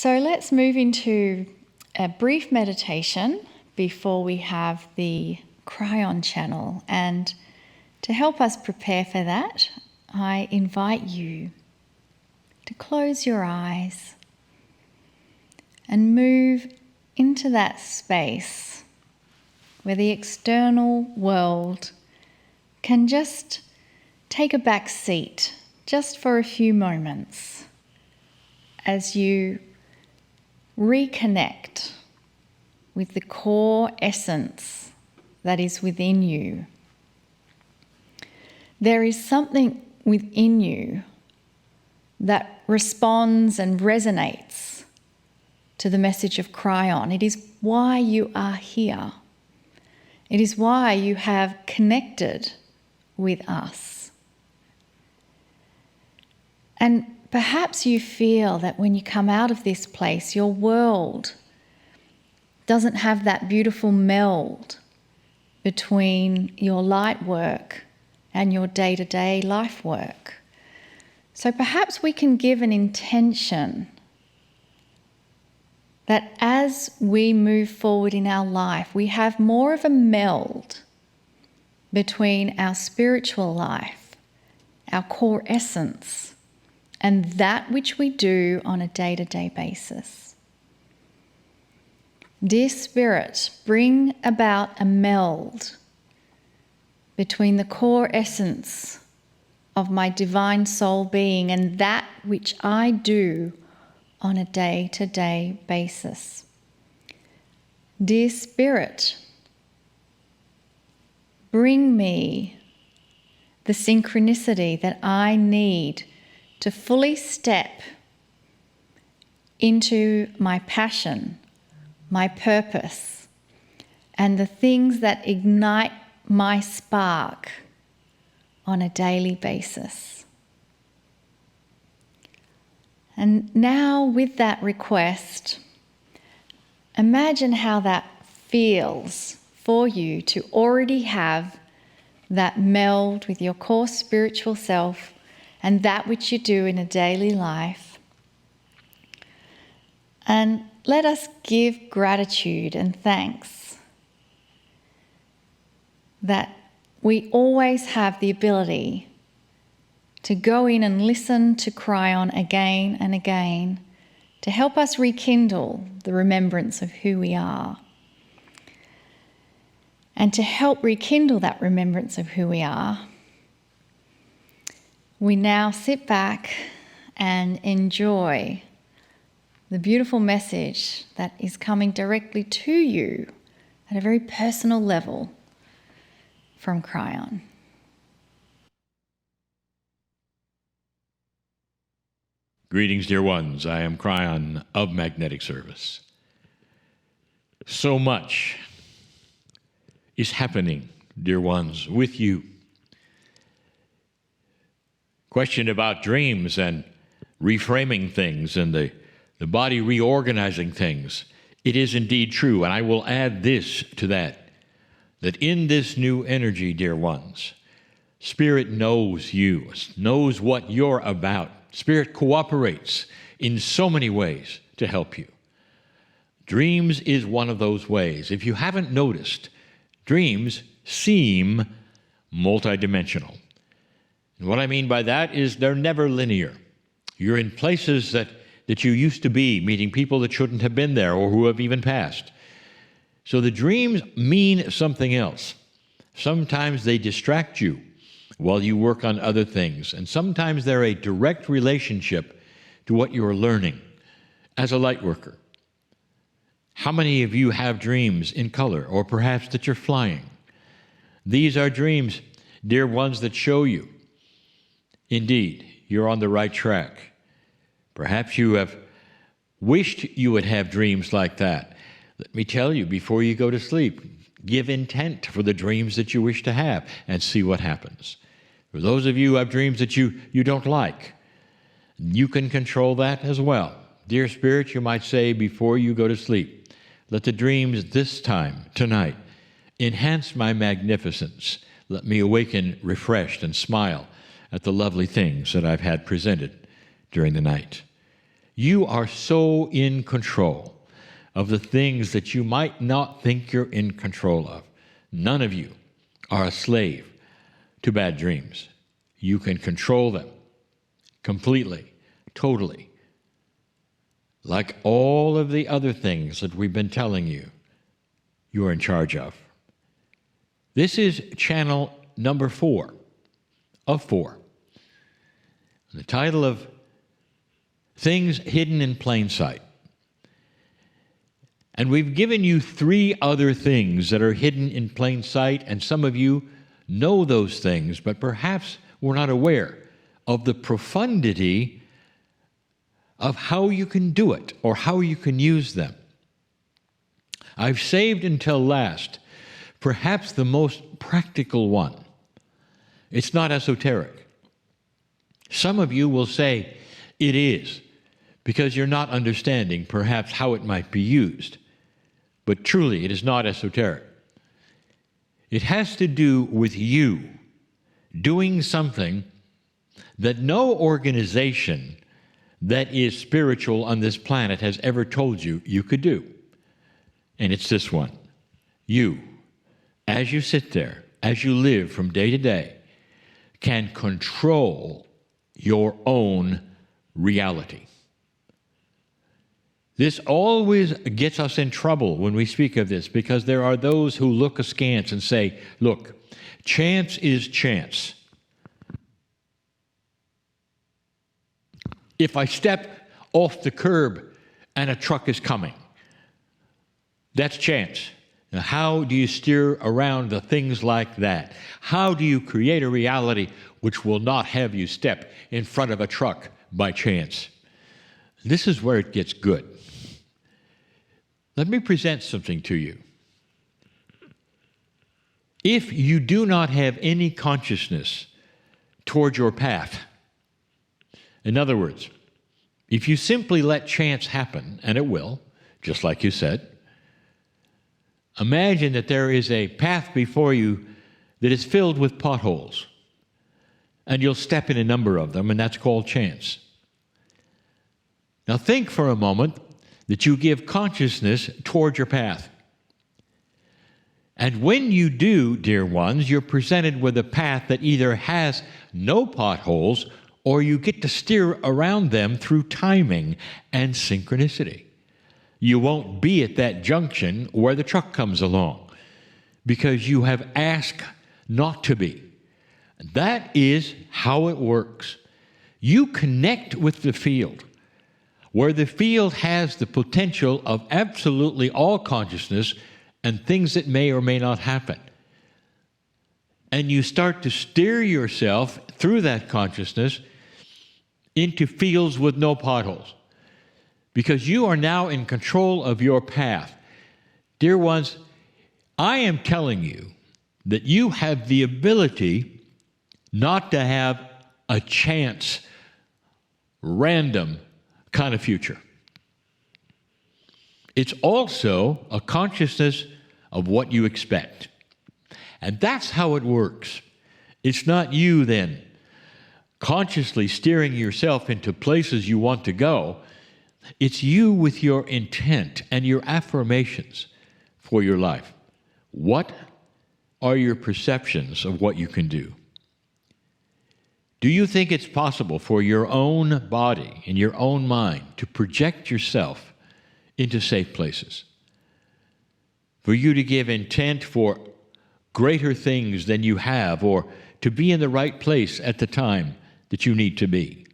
So let's move into a brief meditation before we have the Kryon channel. And to help us prepare for that, I invite you to close your eyes and move into that space where the external world can just take a back seat just for a few moments as you reconnect with the core essence that is within you. There is something within you that responds and resonates to the message of Kryon. It is why you are here. It is why you have connected with us. And perhaps you feel that when you come out of this place, your world doesn't have that beautiful meld between your light work and your day-to-day life work. So perhaps we can give an intention that as we move forward in our life, we have more of a meld between our spiritual life, our core essence, and that which we do on a day-to-day basis. Dear Spirit, bring about a meld between the core essence of my divine soul being and that which I do on a day-to-day basis. Dear Spirit, bring me the synchronicity that I need to fully step into my passion, my purpose, and the things that ignite my spark on a daily basis. And now with that request, imagine how that feels for you to already have that meld with your core spiritual self and that which you do in a daily life. And let us give gratitude and thanks that we always have the ability to go in and listen to Kryon again and again to help us rekindle the remembrance of who we are. And to help rekindle that remembrance of who we are, we now sit back and enjoy the beautiful message that is coming directly to you at a very personal level from Kryon. Greetings, dear ones. I am Kryon of Magnetic Service. So much is happening, dear ones, with you. Question about dreams and reframing things and the body reorganizing things. It is indeed true, and I will add this to that in this new energy, dear ones, Spirit knows you, knows what you're about. Spirit cooperates in so many ways to help you. Dreams is one of those ways. If you haven't noticed, dreams seem multidimensional. And what I mean by that is they're never linear. You're in places that you used to be, meeting people that shouldn't have been there or who have even passed. So the dreams mean something else. Sometimes they distract you while you work on other things, and sometimes they're a direct relationship to what you're learning as a light worker. How many of you have dreams in color, or perhaps that you're flying? These are dreams, dear ones, that show you, indeed, you're on the right track. Perhaps you have wished you would have dreams like that. Let me tell you, before you go to sleep, give intent for the dreams that you wish to have and see what happens. For those of you who have dreams that you don't like, you can control that as well. Dear Spirit, you might say before you go to sleep, let the dreams this time, tonight, enhance my magnificence. Let me awaken refreshed and smile at the lovely things that I've had presented during the night. You are so in control of the things that you might not think you're in control of. None of you are a slave to bad dreams. You can control them completely, totally. Like all of the other things that we've been telling you, you're in charge of. This is channel number 4 of 4. The title of Things Hidden in Plain Sight. And we've given you 3 other things that are hidden in plain sight, and some of you know those things, but perhaps we're not aware of the profundity of how you can do it or how you can use them. I've saved until last perhaps the most practical one. It's not esoteric. Some of you will say it is, because you're not understanding perhaps how it might be used. But truly, it is not esoteric. It has to do with you doing something that no organization that is spiritual on this planet has ever told you you could do. And it's this one. You, as you sit there, as you live from day to day, can control your own reality. This always gets us in trouble when we speak of this, because there are those who look askance and say, look, chance is chance. If I step off the curb and a truck is coming, that's chance. Now, how do you steer around the things like that? How do you create a reality which will not have you step in front of a truck by chance? This is where it gets good. Let me present something to you. If you do not have any consciousness toward your path, in other words, if you simply let chance happen, and it will, just like you said, imagine that there is a path before you that is filled with potholes, and you'll step in a number of them, and that's called chance. Now think for a moment that you give consciousness toward your path. And when you do, dear ones, you're presented with a path that either has no potholes or you get to steer around them through timing and synchronicity. You won't be at that junction where the truck comes along because you have asked not to be. That is how it works. You connect with the field, where the field has the potential of absolutely all consciousness and things that may or may not happen. And you start to steer yourself through that consciousness into fields with no potholes, because you are now in control of your path. Dear ones, I am telling you that you have the ability not to have a chance, random kind of future. It's also a consciousness of what you expect. And that's how it works. It's not you then consciously steering yourself into places you want to go. It's you with your intent and your affirmations for your life. What are your perceptions of what you can do? Do you think it's possible for your own body and your own mind to project yourself into safe places? For you to give intent for greater things than you have, or to be in the right place at the time that you need to be?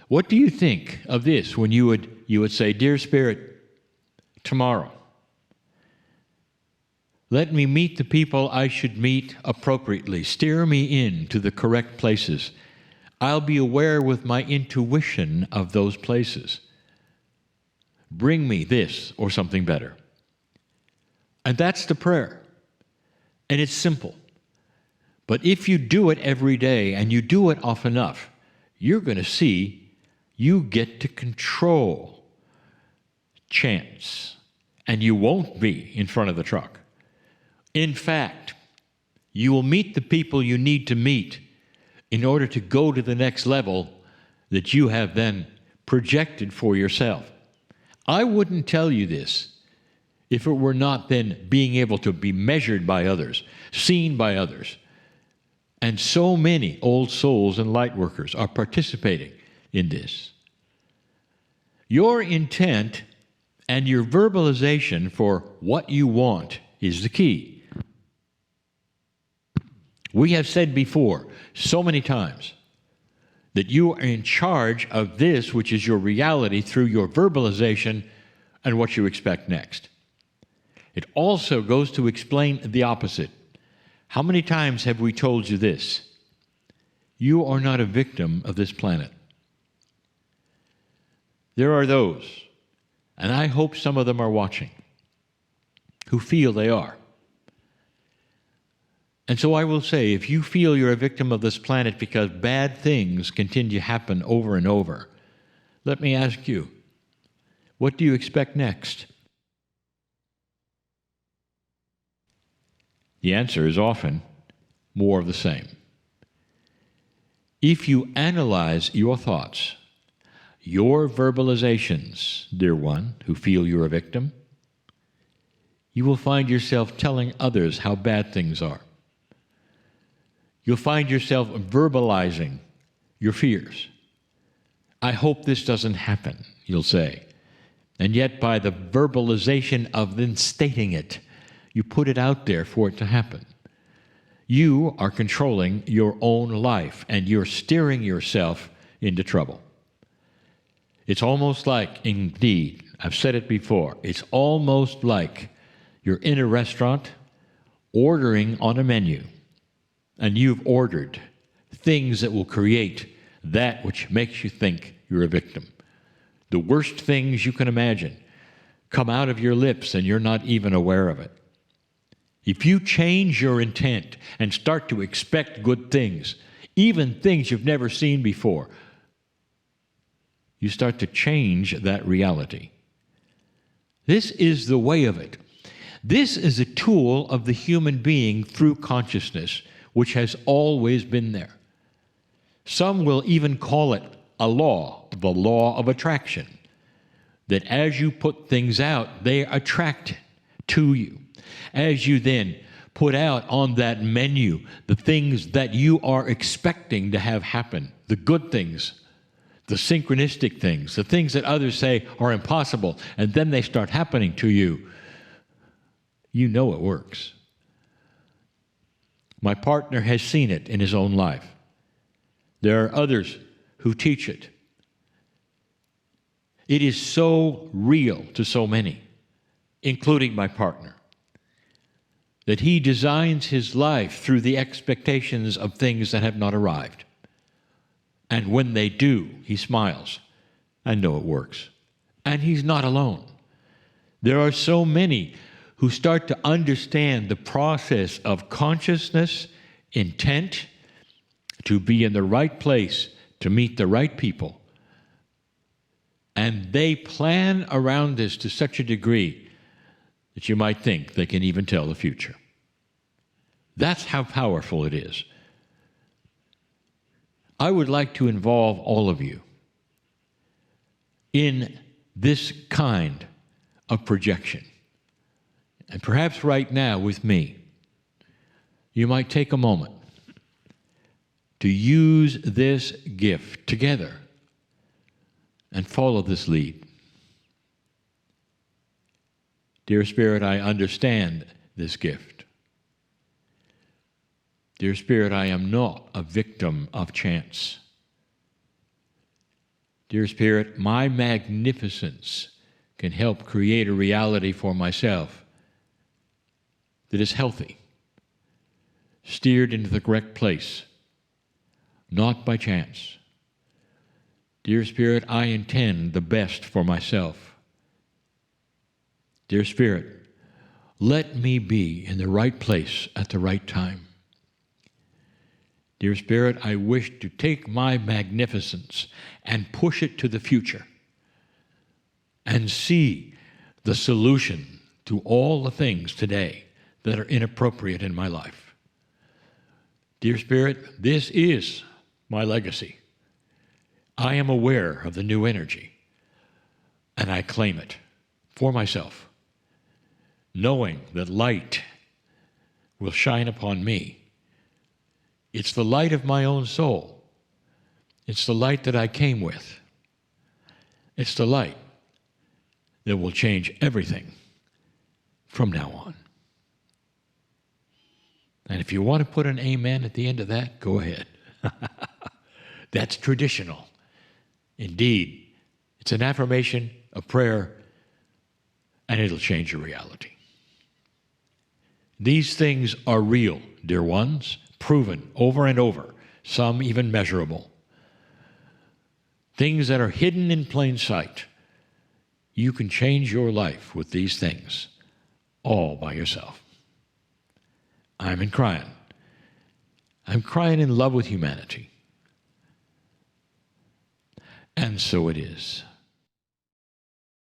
What do you think of this when you would say, Dear Spirit, tomorrow, let me meet the people I should meet appropriately. Steer me in to the correct places. I'll be aware with my intuition of those places. Bring me this or something better. And that's the prayer. And it's simple. But if you do it every day and you do it often enough, you're going to see you get to control chance. And you won't be in front of the truck. In fact, you will meet the people you need to meet in order to go to the next level that you have then projected for yourself. I wouldn't tell you this if it were not then being able to be measured by others, seen by others. And so many old souls and light workers are participating in this. Your intent and your verbalization for what you want is the key. We have said before so many times that you are in charge of this, which is your reality, through your verbalization and what you expect next. It also goes to explain the opposite. How many times have we told you this? You are not a victim of this planet. There are those, and I hope some of them are watching, who feel they are. And so I will say, if you feel you're a victim of this planet because bad things continue to happen over and over, let me ask you, what do you expect next? The answer is often more of the same. If you analyze your thoughts, your verbalizations, dear one, who feel you're a victim, you will find yourself telling others how bad things are. You'll find yourself verbalizing your fears. I hope this doesn't happen, you'll say. And yet by the verbalization of then stating it, you put it out there for it to happen. You are controlling your own life, and you're steering yourself into trouble. It's almost like, indeed, I've said it before, it's almost like you're in a restaurant ordering on a menu, and you've ordered things that will create that which makes you think you're a victim. The worst things you can imagine come out of your lips, and you're not even aware of it. If you change your intent and start to expect good things, even things you've never seen before, you start to change that reality. This is the way of it. This is a tool of the human being through consciousness, which has always been there. Some will even call it a law, the law of attraction, that as you put things out, they attract to you. As you then put out on that menu the things that you are expecting to have happen, the good things, the synchronistic things, the things that others say are impossible, and then they start happening to you, you know it works. My partner has seen it in his own life. There are others who teach it. It is so real to so many, including my partner, that he designs his life through the expectations of things that have not arrived. And when they do, he smiles and know it works. And he's not alone. There are so many who start to understand the process of consciousness, intent, to be in the right place, to meet the right people. And they plan around this to such a degree that you might think they can even tell the future. That's how powerful it is. I would like to involve all of you in this kind of projection. And perhaps right now with me, you might take a moment to use this gift together and follow this lead. Dear Spirit, I understand this gift. Dear Spirit, I am not a victim of chance. Dear Spirit, my magnificence can help create a reality for myself that is healthy, steered into the correct place, not by chance. Dear Spirit, I intend the best for myself. Dear Spirit, let me be in the right place at the right time. Dear Spirit, I wish to take my magnificence and push it to the future and see the solution to all the things today that are inappropriate in my life. Dear Spirit, this is my legacy. I am aware of the new energy, and I claim it for myself, knowing that light will shine upon me. It's the light of my own soul. It's the light that I came with. It's the light that will change everything from now on. And if you want to put an amen at the end of that, go ahead. That's traditional. Indeed, it's an affirmation, a prayer, and it'll change your reality. These things are real, dear ones, proven over and over, some even measurable. Things that are hidden in plain sight. You can change your life with these things all by yourself. I'm in Kryon. I'm Kryon in love with humanity. And so it is.